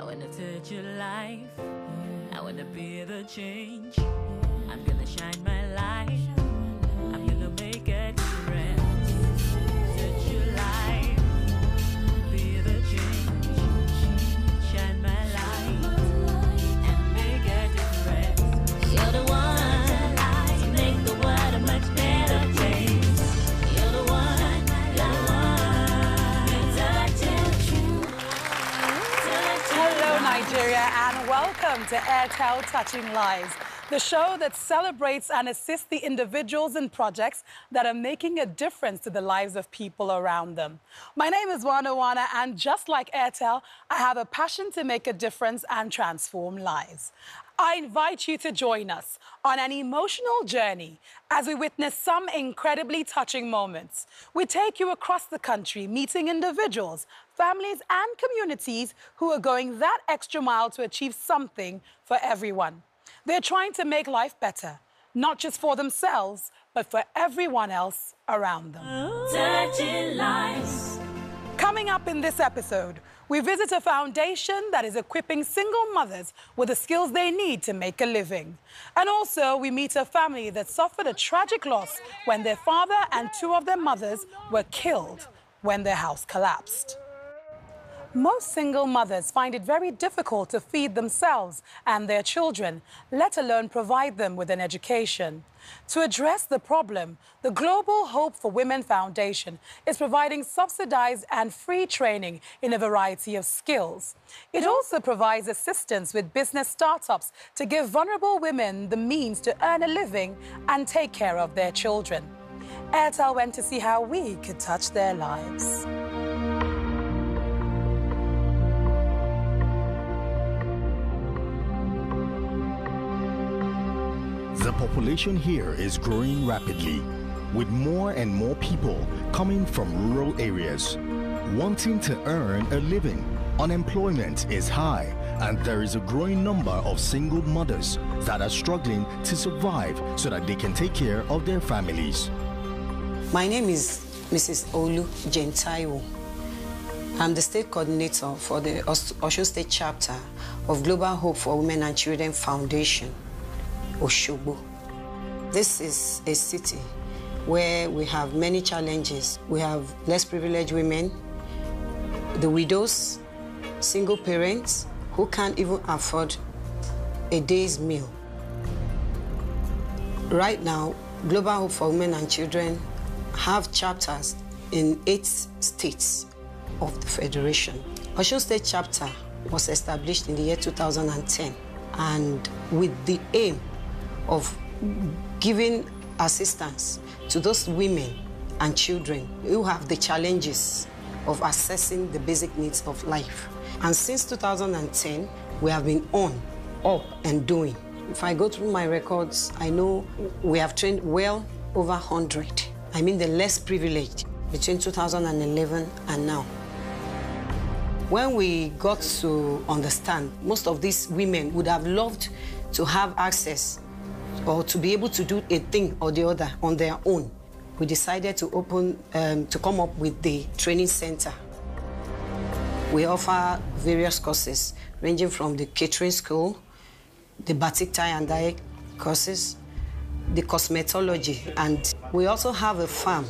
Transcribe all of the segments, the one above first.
I wanna touch your life. I wanna be the change. I'm gonna shine my light. I'm gonna make a difference. Touch your life. Be the change. Shine my light. And make a difference. You're the one to make the world a much better place. You're the one. Hello, Nigeria, and welcome to Airtel Touching Lives, the show that celebrates and assists the individuals and projects that are making a difference to the lives of people around them. My name is Wana, and just like Airtel, I have a passion to make a difference and transform lives. I invite you to join us on an emotional journey as we witness some incredibly touching moments. We take you across the country, meeting individuals, families, and communities who are going that extra mile to achieve something for everyone. They're trying to make life better, not just for themselves, but for everyone else around them. Touching lives. Coming up in this episode, we visit a foundation that is equipping single mothers with the skills they need to make a living. And also, we meet a family that suffered a tragic loss when their father and two of their mothers were killed when their house collapsed. Most single mothers find it very difficult to feed themselves and their children, let alone provide them with an education. To address the problem, the Global Hope for Women Foundation is providing subsidized and free training in a variety of skills. It also provides assistance with business startups to give vulnerable women the means to earn a living and take care of their children. Airtel went to see how we could touch their lives. The population here is growing rapidly, with more and more people coming from rural areas. Wanting to earn a living, unemployment is high, and there is a growing number of single mothers that are struggling to survive so that they can take care of their families. My name is Mrs. Olu Gentaiwo. I'm the state coordinator for the Osun State chapter of Global Hope for Women and Children Foundation, Oshogbo. This is a city where we have many challenges. We have less privileged women, the widows, single parents who can't even afford a day's meal. Right now, Global Hope for Women and Children have chapters in 8 states of the Federation. Osun State chapter was established in the year 2010, and with the aim of giving assistance to those women and children who have the challenges of accessing the basic needs of life. And since 2010, we have been up and doing. If I go through my records, I know we have trained well over 100. I mean the less privileged between 2011 and now. When we got to understand, most of these women would have loved to have access or to be able to do a thing or the other on their own. We decided to come up with the training center. We offer various courses, ranging from the catering school, the batik tie and dye courses, the cosmetology, and we also have a farm.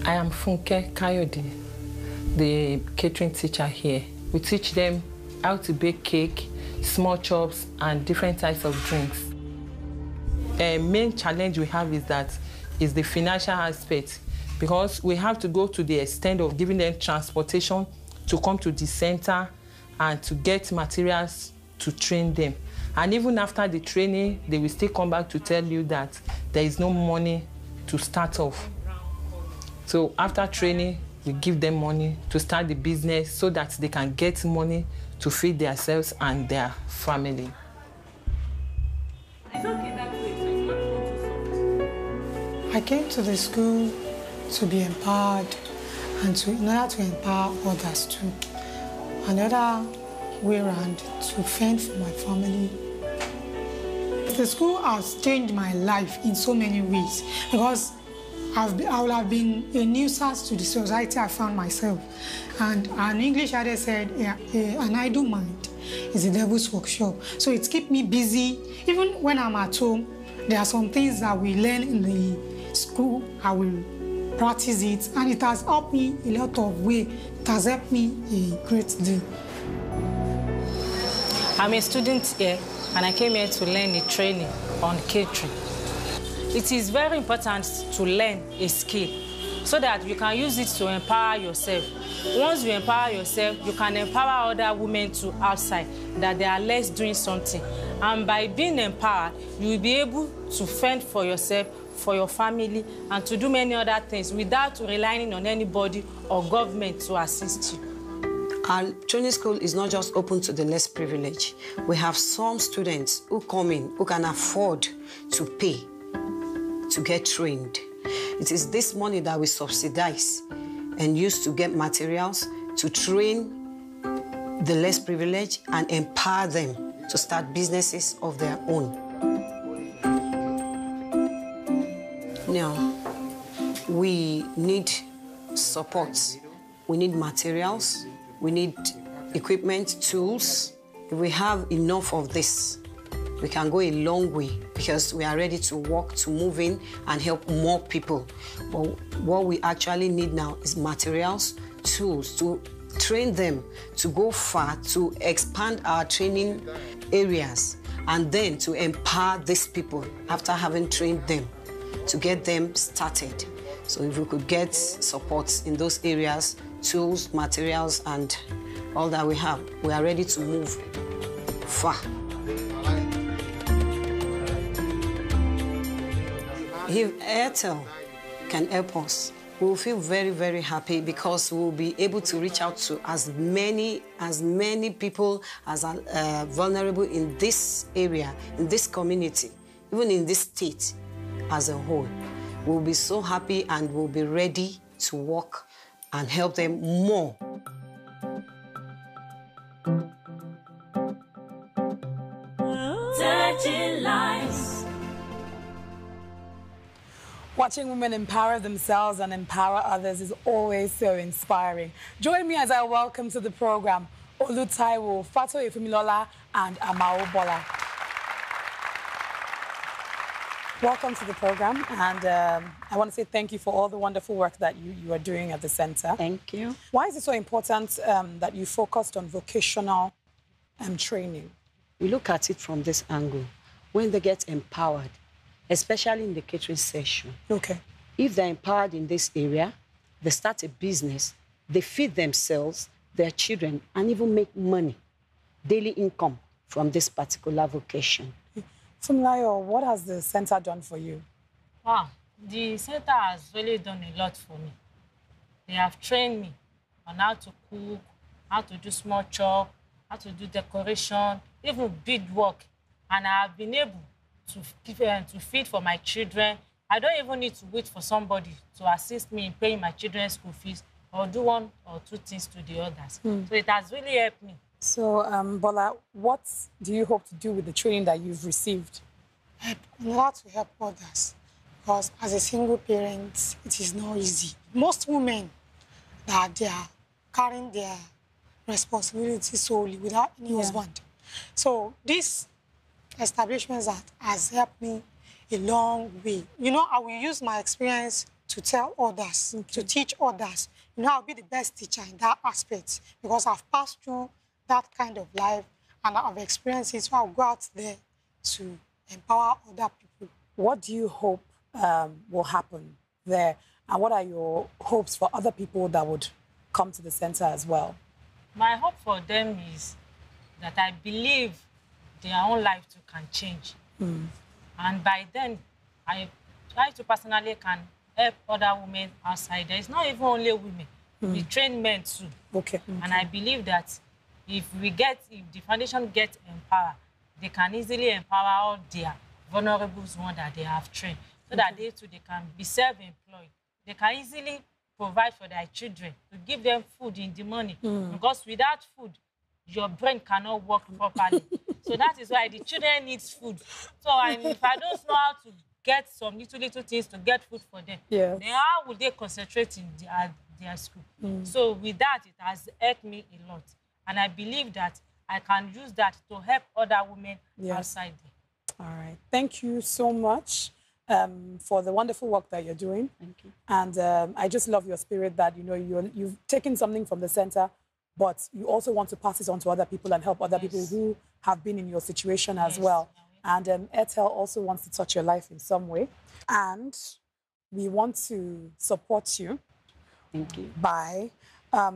I am Funke Kayode, the catering teacher here. We teach them how to bake cake, small chops, and different types of drinks. The main challenge we have is the financial aspect, because we have to go to the extent of giving them transportation to come to the center and to get materials to train them. And even after the training, they will still come back to tell you that there is no money to start off. So after training, we give them money to start the business so that they can get money to feed themselves and their family. I came to the school to be empowered and in order to empower others too. Another way around, to fend for my family. The school has changed my life in so many ways because I would have been a nuisance to the society I found myself. And an English adage said, an idle mind is the devil's workshop. So it keeps me busy. Even when I'm at home, there are some things that we learn in the school, I will practice it, and it has helped me a lot of ways. It has helped me a great deal. I'm a student here, and I came here to learn a training on catering. It is very important to learn a skill so that you can use it to empower yourself. Once you empower yourself, you can empower other women too outside, that they are less doing something. And by being empowered, you will be able to fend for yourself, for your family, and to do many other things without relying on anybody or government to assist you. Our training school is not just open to the less privileged. We have some students who come in who can afford to pay to get trained. It is this money that we subsidize and use to get materials to train the less privileged and empower them to start businesses of their own. Now, we need support. We need materials. We need equipment, tools. If we have enough of this, we can go a long way because we are ready to work, to move in and help more people. But what we actually need now is materials, tools to train them, to go far, to expand our training areas, and then to empower these people after having trained them, to get them started. So if we could get support in those areas, tools, materials, and all that we have, we are ready to move far. If Airtel can help us, we will feel very, very happy because we will be able to reach out to as many people as are vulnerable in this area, in this community, even in this state as a whole. We'll be so happy and we'll be ready to work and help them more. Touching lives. Watching women empower themselves and empower others is always so inspiring. Join me as I welcome to the program Olutaiwo, Fato Efumilola, and Amao Bola. Welcome to the program, and I want to say thank you for all the wonderful work that you are doing at the center. Thank you. Why is it so important that you focused on vocational training? We look at it from this angle. When they get empowered, especially in the catering session, Okay. if they're empowered in this area, they start a business, they feed themselves, their children, and even make money, daily income from this particular vocation. Funmilayo, what has the center done for you? Wow, the center has really done a lot for me. They have trained me on how to cook, how to do small chop, how to do decoration, even beadwork. And I have been able to feed for my children. I don't even need to wait for somebody to assist me in paying my children's school fees or do one or two things to the others. So it has really helped me. So, Bola, what do you hope to do with the training that you've received? I want to help others because as a single parent, it is not easy. Most women, that they are carrying their responsibility solely without any husband. So this establishment has helped me a long way. You know, I will use my experience to tell others, to teach others. You know, I'll be the best teacher in that aspect because I've passed through that kind of life and I've experienced it, so I'll go out there to empower other people. What do you hope will happen there? And what are your hopes for other people that would come to the center as well? My hope for them is that I believe their own life too can change. And by then, I try to personally can help other women outside there. It's not even only women. We train men too. Okay. And I believe that if the foundation gets empowered, they can easily empower all their vulnerable ones that they have trained, so that they too can be self-employed. They can easily provide for their children, to give them food in the morning. Because without food, your brain cannot work properly. So that is why the children need food. So if I don't know how to get some little things to get food for them. Yeah. Then how would they concentrate in their school? So with that, it has helped me a lot. And I believe that I can use that to help other women outside there. All right. Thank you so much for the wonderful work that you're doing. Thank you. And I just love your spirit that, you know, you've taken something from the center, but you also want to pass it on to other people and help other people who have been in your situation as well. And Airtel also wants to touch your life in some way. And we want to support you. Thank you. By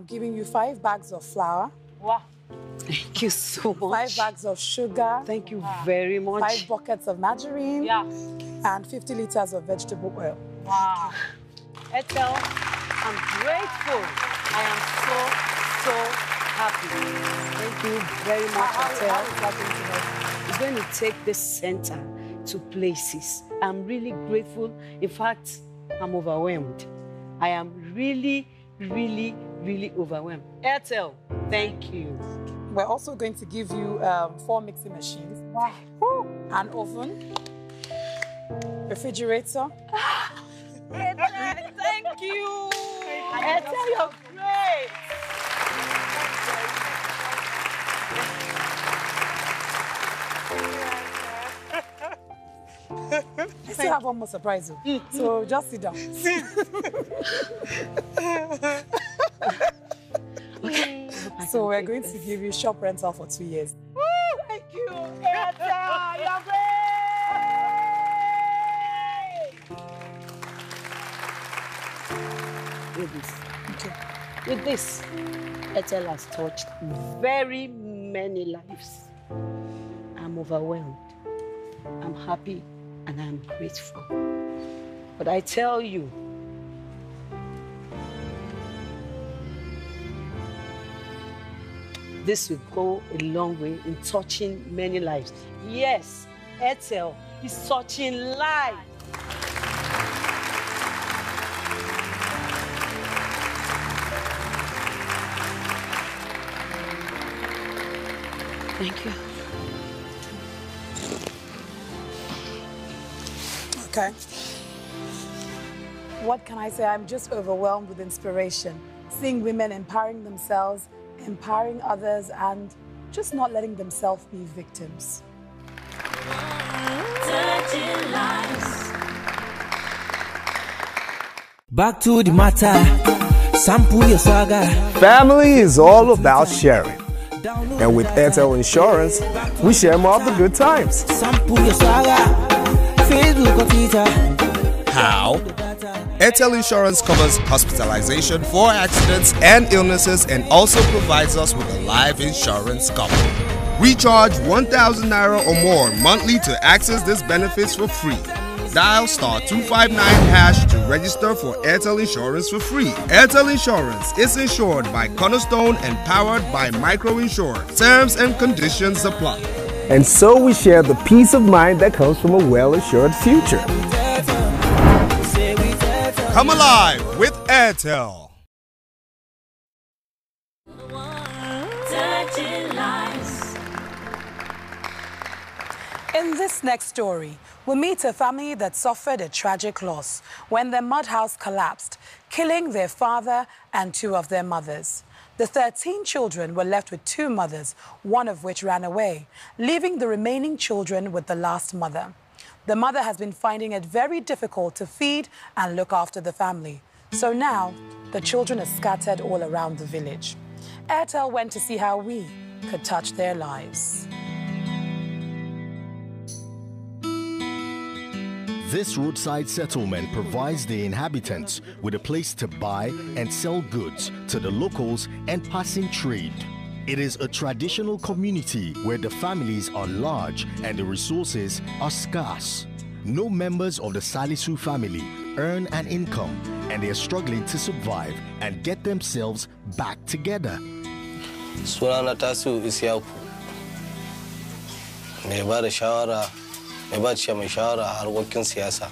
giving you 5 bags of flour. Wow. Thank you so much. 5 bags of sugar. Thank you very much. 5 buckets of margarine. Yeah. And 50 liters of vegetable oil. Wow. Airtel, I'm grateful. I am so happy. Thank you very much, Airtel. It's going to take this center to places. I'm really grateful. In fact, I'm overwhelmed. I am really overwhelmed. Airtel, thank you. We're also going to give you 4 mixing machines. Wow. An oven. Refrigerator. Thank you. Airtel, you're great. I still have one more surprise. So just sit down. So we're going to give you shop rental for 2 years. Woo, thank you, Airtel. You're great. With this. Okay. With this, Airtel has touched very many lives. I'm overwhelmed. I'm happy and I'm grateful. But I tell you, this will go a long way in touching many lives. Yes, Airtel is touching lives. Thank you. Okay. What can I say? I'm just overwhelmed with inspiration. Seeing women empowering themselves, empowering others, and just not letting themselves be victims. Touching lives. Back to the matter. Sample your saga. Family is all about sharing. And with Airtel Insurance, we share more of the good times. Sample your saga. Facebook or Twitter. How? Airtel Insurance covers hospitalization for accidents and illnesses and also provides us with a life insurance cover. Recharge 1,000 Naira or more monthly to access these benefits for free. Dial *259# to register for Airtel Insurance for free. Airtel Insurance is insured by Cornerstone and powered by Microinsure. Terms and conditions apply. And so we share the peace of mind that comes from a well-assured future. Come alive with Airtel. Touching lives. In this next story, we meet a family that suffered a tragic loss when their mud house collapsed, killing their father and 2 of their mothers. The 13 children were left with 2 mothers, one of which ran away, leaving the remaining children with the last mother. The mother has been finding it very difficult to feed and look after the family. So now, the children are scattered all around the village. Airtel went to see how we could touch their lives. This roadside settlement provides the inhabitants with a place to buy and sell goods to the locals and passing trade. It is a traditional community where the families are large and the resources are scarce. No members of the Salisu family earn an income and they are struggling to survive and get themselves back together. Sunana Tasu Isiyaku. Mai ba da shawara, mai ba ce mai shawara a harkokin siyasa,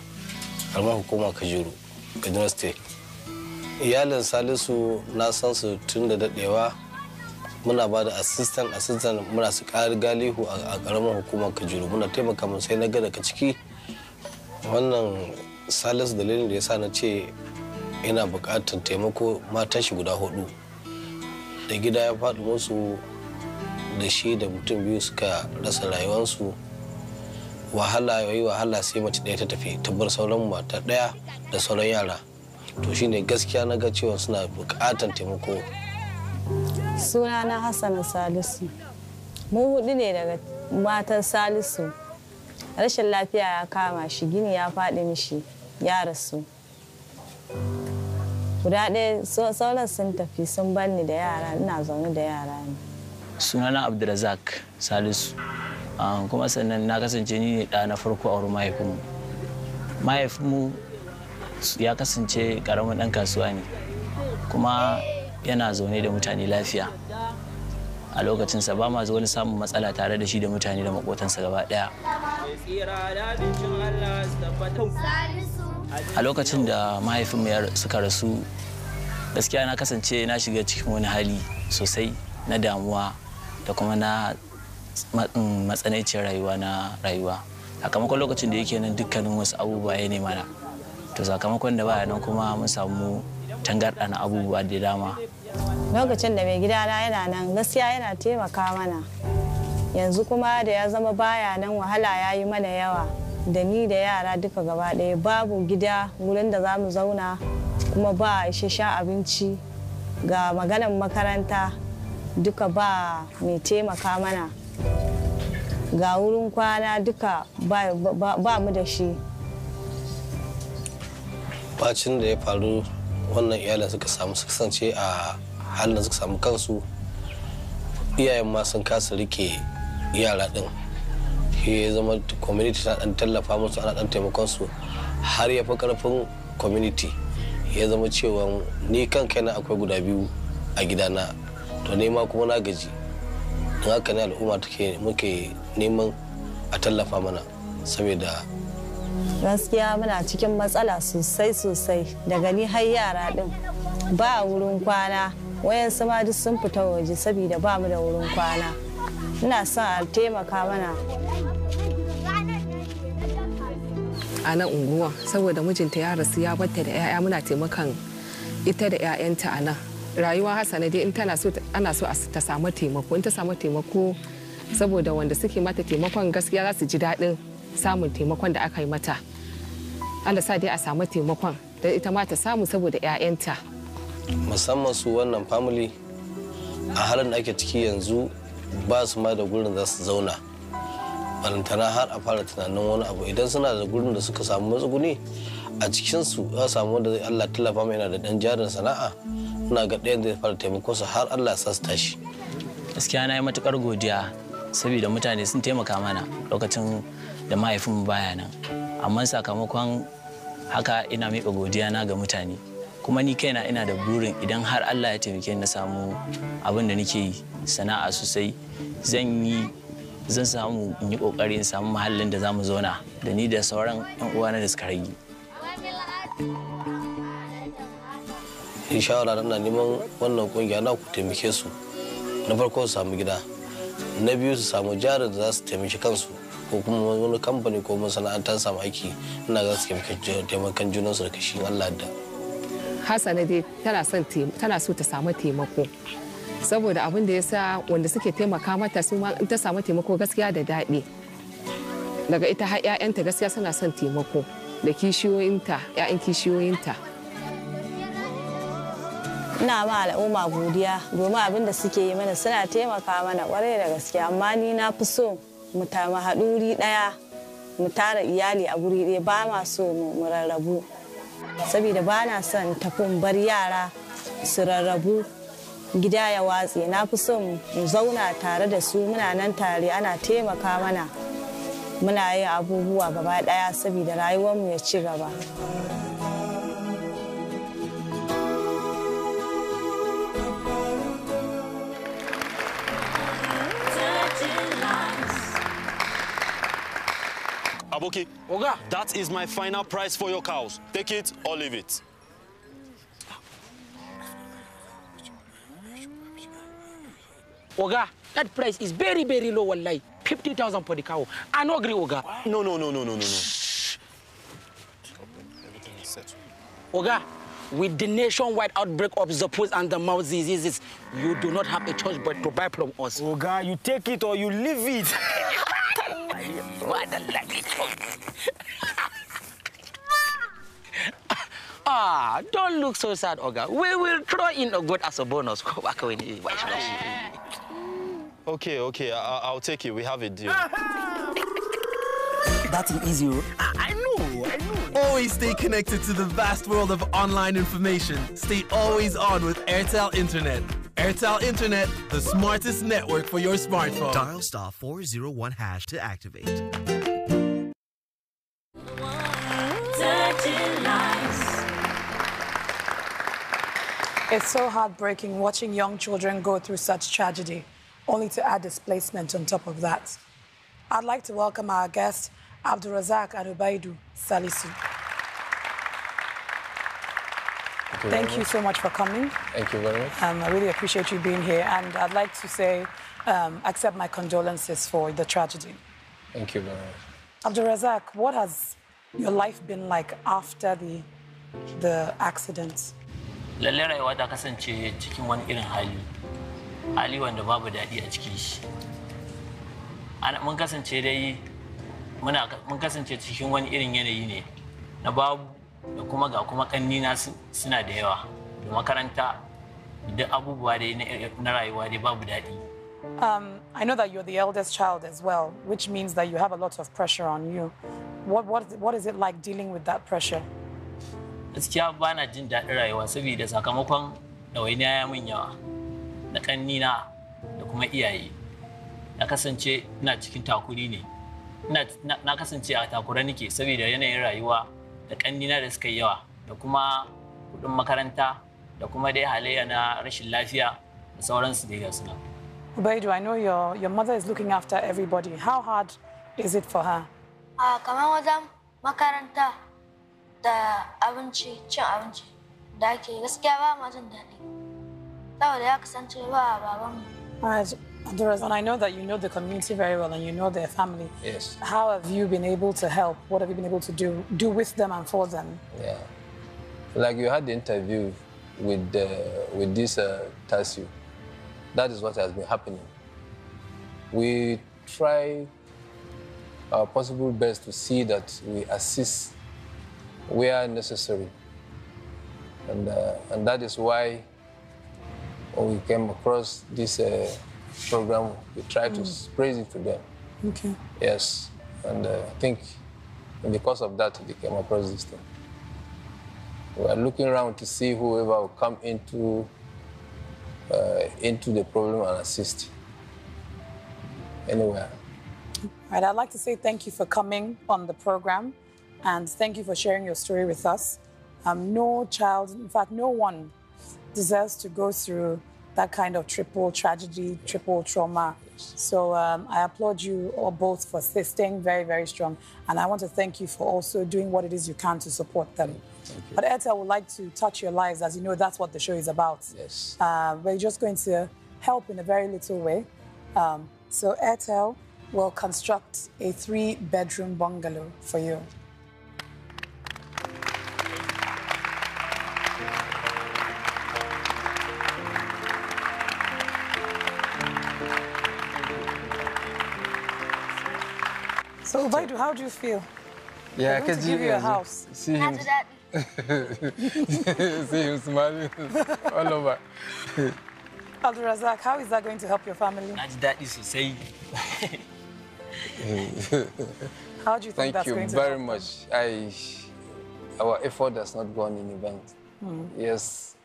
karamar hukumar Kajuru, Kaduna State. Iyalin Salisu na san su tun da daɗewa. Muna ba da assistant muna su ƙari galihu a ƙaramar hukumar Kajuru. Muna taimaka mun sai na ga daga ciki wannan Salisu dalilin da ya sa na ce ina buƙatar taimako matan shi guda 4 da gida ya faɗi musu da shi da mutum biyu suka rasa rayuwarsu. Wahala yayi wahala sai mace ɗaya ta tafi ta bar sauran mata ɗaya da sauran yara. To shine gaskiya na ga cewa suna buƙatar taimako. Sunana Hassana Salisu. Mu 4 ne daga matan Salisu. Rashin lafiya ya kama shi, gini ya faɗi mishi, ya rasu. Guda ɗaya sauran sun tafi sun bar ni da yara, ina zaune da yara ne. Sunana Abdulrazak Salisu. Kuma sannan na kasance ni ne ɗa na farko a wurin mahaifinmu. Mahaifinmu ya kasance ƙaramin ɗan kasuwa ne, kuma yana zaune da mutane lafiya. A lokacinsa ba ma wani samun matsala tare da shi da mutane da maƙotansa gaba ɗaya. A lokacin da mahaifinmu suka rasu, gaskiya na kasance na shiga cikin wani hali sosai na damuwa da kuma na matsananciyar rayuwa. Sakamakon lokacin da yake nan dukkanin wasu abubuwa ya nema na. To sakamakon da baya nan kuma mun samu tangarɗa na abubuwa da dama. Lokacin da mai gidana yana nan gaskiya yana taimaka mana. Yanzu kuma da ya zama baya nan wahala ya yi mana yawa. Da ni da yara duka gaba ɗaya babu gida wurin da za mu zauna, kuma ba isasshen abinci, ga maganan makaranta duka ba mai taimaka mana. Ga wurin kwana duka ba mu da shi. Bacin da ya faru wannan iyalin suka kasance a halin da suka samu kansu, iyayen ma sun kasa rike yara din. Shi ya zama community ta dan tallafa musu, ana dan taimakon su har ya fi karfin community. Ya zama cewa ni kan kaina akwai guda 2 a gidana, to nema kuma na gaji. Don haka ne al'umma muke neman a tallafa mana, saboda gaskiya muna cikin matsala sosai daga ni har yara din. Ba wurin kwana, wayansu ma duk sun fita waje saboda ba mu da wurin kwana. Ina son a taimaka mana. A nan unguwa saboda mijinta ya rasu ya batta da 'ya'ya, muna taimakon ita da 'ya'yanta a nan. Rayuwa Hassana dai in tana so ana so ta samu taimako, in ta samu taimako saboda wanda suke mata taimakon gaskiya za su ji daɗin samun taimakon da aka yi mata. Allah sa dai a samu taimakon da ita ma ta samu saboda 'ya'yanta. Musamman su wannan family a halin da ake ciki yanzu ba su ma da gurin za su zauna. Balantana har a fara tunanin wani abu. Idan suna da gurin da suka samu matsuguni a cikinsu za samu wanda zai Allah tallafa mai yana da ɗan jarin sana'a, ina ga ɗayan zai fara taimako su har Allah sa su tashi. Gaskiya na yi matuƙar godiya saboda mutane sun taimaka mana lokacin da mahaifinmu baya nan. Amma sakamakon haka ina miƙa godiya na ga mutane. Kuma ni kaina ina da burin idan har Allah ya taimake ni na samu abin da nake yi, sana'a sosai, zan samu in yi ƙoƙari in samu mahallin da za mu zauna da ni da sauran 'yan uwana da suka rage. Ni shawara na neman wannan kungiya na ku taimake su. Na farko su samu gida, na biyu su samu jarin da za su taimaki kansu, ko kuma wani kamfani ko masana'anta samu aiki, ina za su taimakan junansu da kashin Allah da. Hassana dai tana so ta samu taimako saboda abin da ya sa wanda suke taimaka mata su ma in ta samu taimako gaskiya da daɗi. Daga ita har 'ya'yanta gaskiya suna son taimako da kishiyoyinta, 'ya'yan kishiyoyinta. Ina ma al'umma godiya domin abin da suke yi mana suna taimaka mana kwarai da gaskiya, amma ni na fi so mu haɗu wuri ɗaya, mu tara iyali a guri ɗaya, ba ma so mu rarrabu. Saboda ba na son tafin bar yara su rarrabu gida ya watse. Na fi son mu zauna tare da su, muna nan tare ana taimaka mana, muna yin abubuwa gaba ɗaya saboda rayuwarmu ya ci gaba. Aboki, Oga, that is my final price for your cows. Take it or leave it. Oga, that price is very, very low, wallahi. 50,000 for the cow. I no agree, Oga. No. Oga, with the nationwide outbreak of the pus and the mouth diseases, you do not have a choice but to buy from us. Oga, you take it or you leave it. Don't look so sad, Oga. We will throw in a goat as a bonus. Okay, I'll take it. We have a deal. That's easy. I know. Always stay connected to the vast world of online information. Stay always on with Airtel Internet. Airtel Internet, the smartest network for your smartphone. Dial *401# to activate. It's so heartbreaking watching young children go through such tragedy, only to add displacement on top of that. I'd like to welcome our guest, Abdulrazak and Ubaidu Salisu. Thank you so much for coming. Thank you very much. I really appreciate you being here, and I'd like to say, accept my condolences for the tragedy. Thank you very much. Abdulrazak, what has your life been like after the accident? Lalle rayuwa ta kasance cikin wani irin hali wanda babu daɗi a cikin shi. Mun kasance dai mun kasance cikin wani irin yanayi ne na babu da kuma ga kuma kannina suna da yawa da makaranta da abubuwa dai na rayuwa dai babu daɗi. I know that you're the eldest child as well, which means that you have a lot of pressure on you. What is it like dealing with that pressure? Gaskiya ba na jin daɗin rayuwa saboda sakamakon ɗawainiya ya min yawa na kannina da kuma iyaye. Na kasance ina cikin takuri ne. Na kasance a takura nake saboda yanayin rayuwa da kannina da suka yi yawa da kuma kuɗin makaranta da kuma dai halayya na rashin lafiya da sauransu dai ga suna. Ubaidu, I know your mother is looking after everybody. How hard is it for her? Kamar wajen makaranta da abinci, cin abinci da ake gaskiya ba ma jin daɗi. Saboda ya kasance ba babanmu. All right, Abdulrazak, I know that you know the community very well and you know their family. Yes. How have you been able to help? What have you been able to do with them and for them? Yeah. Like you had the interview with this Salisu. That is what has been happening. We try our possible best to see that we assist where necessary. And that is why when we came across this program, we tried to praise it to them. Okay. Yes, and I think because of that, we came across this thing. We are looking around to see whoever will come into the problem and assist anywhere. All right, I'd like to say thank you for coming on the program and thank you for sharing your story with us. No child, in fact, no one deserves to go through that kind of triple tragedy, triple trauma. So I applaud you all both for staying very, very strong. And I want to thank you for also doing what it is you can to support them. But Airtel would like to touch your lives. As you know, that's what the show is about. Yes. We're just going to help in a very little way. So Airtel will construct a 3-bedroom bungalow for you. So, Ubaidu, how do you feel? Yeah, I'm going to give you a house. See him, see him smiling all over. Abdulrazak, how is that going to help your family? That is to say. How do you think that's going to help? Thank you very much. Our effort has not gone in vain. Yes,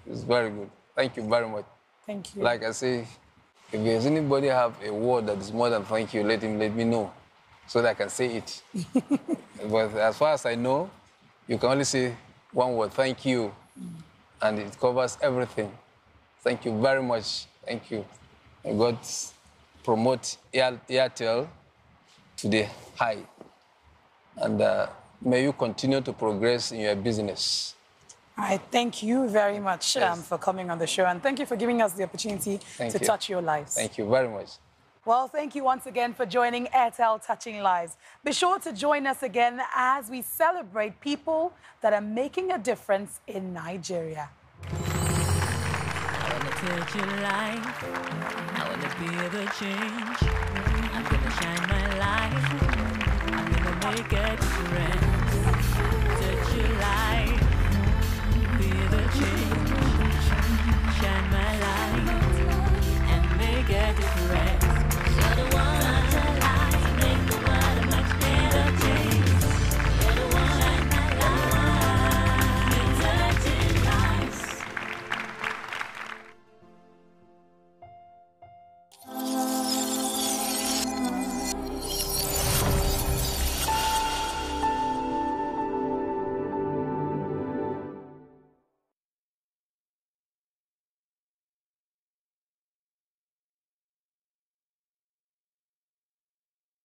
it's very good. Thank you very much. Thank you. Like I say, if there's anybody have a word that is more than thank you, let me know so that I can say it. But as far as I know, you can only say one word, thank you, and it covers everything. Thank you very much. Thank you. And God promote Airtel to the high. And may you continue to progress in your business. I thank you very much for coming on the show, and thank you for giving us the opportunity to touch your lives. Thank you very much. Well, thank you once again for joining Airtel Touching Lives. Be sure to join us again as we celebrate people that are making a difference in Nigeria. I wanna touch your life. I wanna be the change. I'm gonna shine my light. I'm gonna make a difference. Touch your life.